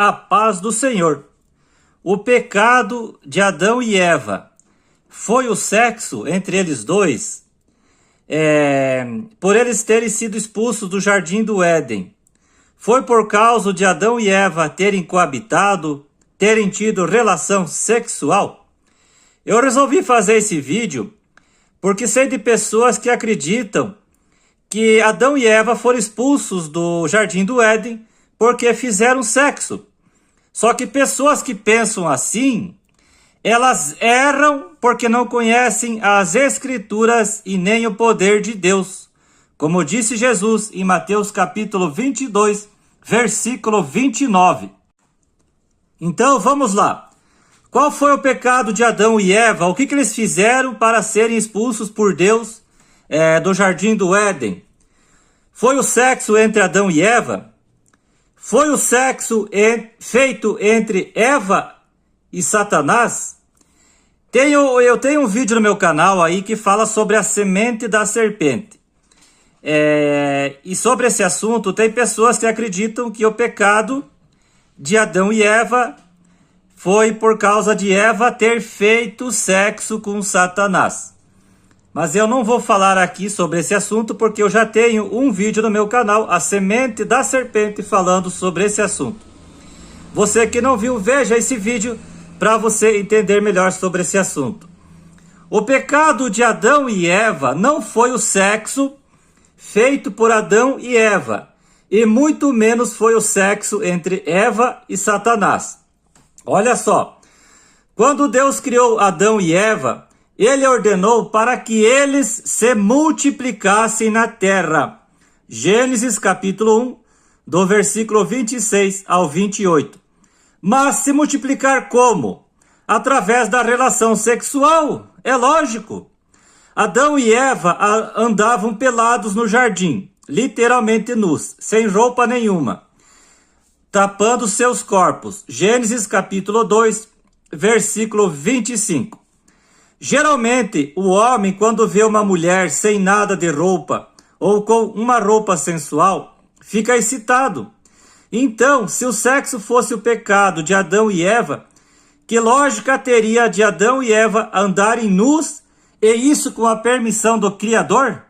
A paz do Senhor. O pecado de Adão e Eva foi o sexo entre eles dois, por eles terem sido expulsos do jardim do Éden. Foi por causa de Adão e Eva terem coabitado, terem tido relação sexual? Eu resolvi fazer esse vídeo porque sei de pessoas que acreditam que Adão e Eva foram expulsos do jardim do Éden porque fizeram sexo. Só que pessoas que pensam assim, elas erram porque não conhecem as Escrituras e nem o poder de Deus. Como disse Jesus em Mateus capítulo 22, versículo 29. Então vamos lá. Qual foi o pecado de Adão e Eva? O que eles fizeram para serem expulsos por Deus do jardim do Éden? Foi o sexo entre Adão e Eva? Foi o sexo feito entre Eva e Satanás? Eu tenho um vídeo no meu canal aí que fala sobre a semente da serpente. E sobre esse assunto, tem pessoas que acreditam que o pecado de Adão e Eva foi por causa de Eva ter feito sexo com Satanás. Mas eu não vou falar aqui sobre esse assunto porque eu já tenho um vídeo no meu canal, A Semente da Serpente, falando sobre esse assunto. Você que não viu, veja esse vídeo para você entender melhor sobre esse assunto. O pecado de Adão e Eva não foi o sexo feito por Adão e Eva, e muito menos foi o sexo entre Eva e Satanás. Olha só, quando Deus criou Adão e Eva, Ele ordenou para que eles se multiplicassem na terra. Gênesis capítulo 1, do versículo 26 ao 28. Mas se multiplicar como? Através da relação sexual, é lógico. Adão e Eva andavam pelados no jardim, literalmente nus, sem roupa nenhuma, tapando seus corpos. Gênesis capítulo 2, versículo 25. Geralmente, o homem, quando vê uma mulher sem nada de roupa ou com uma roupa sensual, fica excitado. Então, se o sexo fosse o pecado de Adão e Eva, que lógica teria de Adão e Eva andarem nus, e isso com a permissão do Criador?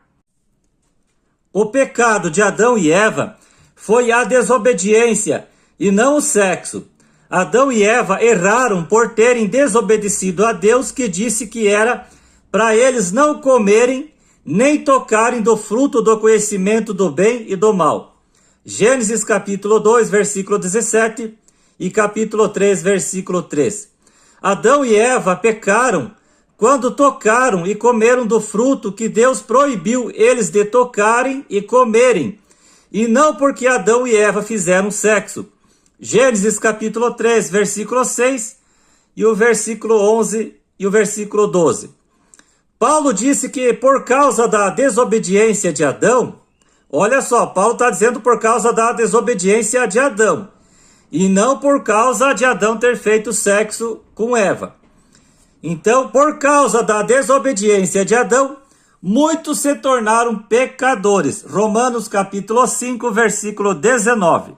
O pecado de Adão e Eva foi a desobediência e não o sexo. Adão e Eva erraram por terem desobedecido a Deus, que disse que era para eles não comerem nem tocarem do fruto do conhecimento do bem e do mal. Gênesis capítulo 2, versículo 17 e capítulo 3, versículo 3. Adão e Eva pecaram quando tocaram e comeram do fruto que Deus proibiu eles de tocarem e comerem, e não porque Adão e Eva fizeram sexo. Gênesis capítulo 3, versículo 6 e o versículo 11 e o versículo 12. Paulo disse que por causa da desobediência de Adão, olha só, Paulo está dizendo por causa da desobediência de Adão, e não por causa de Adão ter feito sexo com Eva. Então, por causa da desobediência de Adão, muitos se tornaram pecadores. Romanos capítulo 5, versículo 19.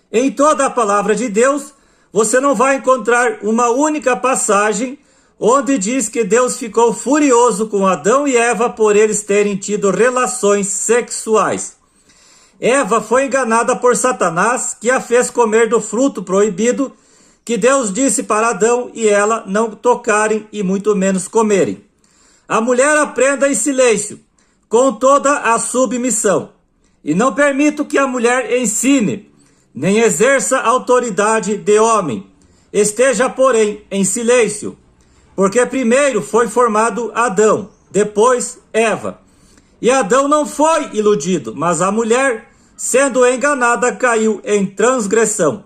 Em toda a palavra de Deus, você não vai encontrar uma única passagem onde diz que Deus ficou furioso com Adão e Eva por eles terem tido relações sexuais. Eva foi enganada por Satanás, que a fez comer do fruto proibido, que Deus disse para Adão e ela não tocarem e muito menos comerem. A mulher aprenda em silêncio, com toda a submissão, e não permito que a mulher ensine, nem exerça autoridade de homem. Esteja, porém, em silêncio, porque primeiro foi formado Adão, depois Eva. E Adão não foi iludido, mas a mulher, sendo enganada, caiu em transgressão.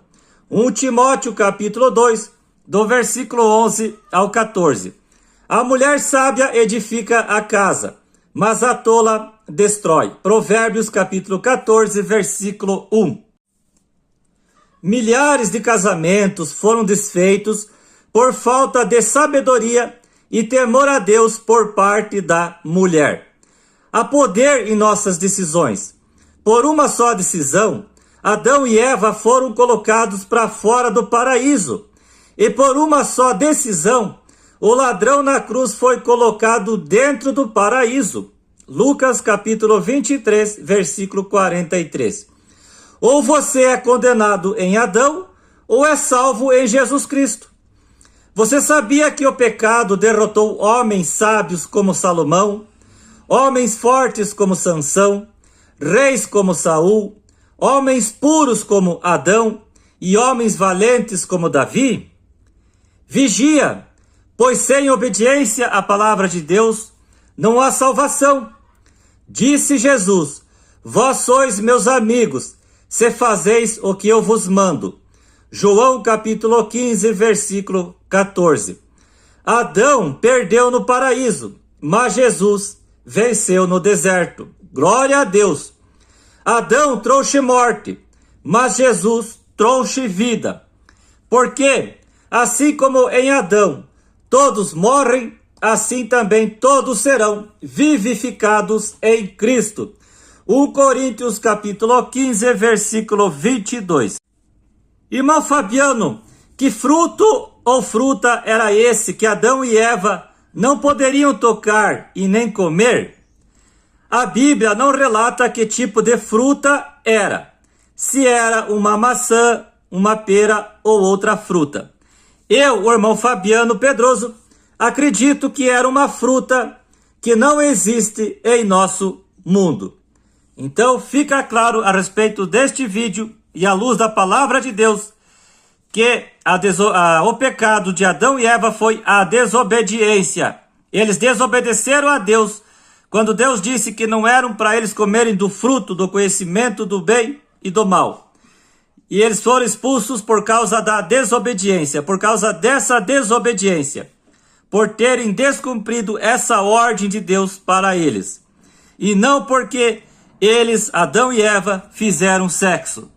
1 Timóteo capítulo 2, do versículo 11 ao 14. A mulher sábia edifica a casa, mas a tola destrói. Provérbios capítulo 14, versículo 1. Milhares de casamentos foram desfeitos por falta de sabedoria e temor a Deus por parte da mulher. Há poder em nossas decisões. Por uma só decisão, Adão e Eva foram colocados para fora do paraíso. E por uma só decisão, o ladrão na cruz foi colocado dentro do paraíso. Lucas capítulo 23, versículo 43. Ou você é condenado em Adão, ou é salvo em Jesus Cristo. Você sabia que o pecado derrotou homens sábios como Salomão, homens fortes como Sansão, reis como Saul, homens puros como Adão e homens valentes como Davi? Vigia, pois sem obediência à palavra de Deus não há salvação. Disse Jesus: vós sois meus amigos, se fazeis o que eu vos mando. João capítulo 15, versículo 14. Adão perdeu no paraíso, mas Jesus venceu no deserto. Glória a Deus. Adão trouxe morte, mas Jesus trouxe vida. Porque, assim como em Adão todos morrem, assim também todos serão vivificados em Cristo. 1 Coríntios capítulo 15, versículo 22. Irmão Fabiano, que fruto ou fruta era esse que Adão e Eva não poderiam tocar e nem comer? A Bíblia não relata que tipo de fruta era, se era uma maçã, uma pera ou outra fruta. Eu, o irmão Fabiano Pedroso, acredito que era uma fruta que não existe em nosso mundo. Então fica claro a respeito deste vídeo e à luz da palavra de Deus que o pecado de Adão e Eva foi a desobediência. Eles desobedeceram a Deus quando Deus disse que não eram para eles comerem do fruto do conhecimento do bem e do mal. E eles foram expulsos por causa da desobediência, por causa dessa desobediência, por terem descumprido essa ordem de Deus para eles. E não porque eles, Adão e Eva, fizeram sexo.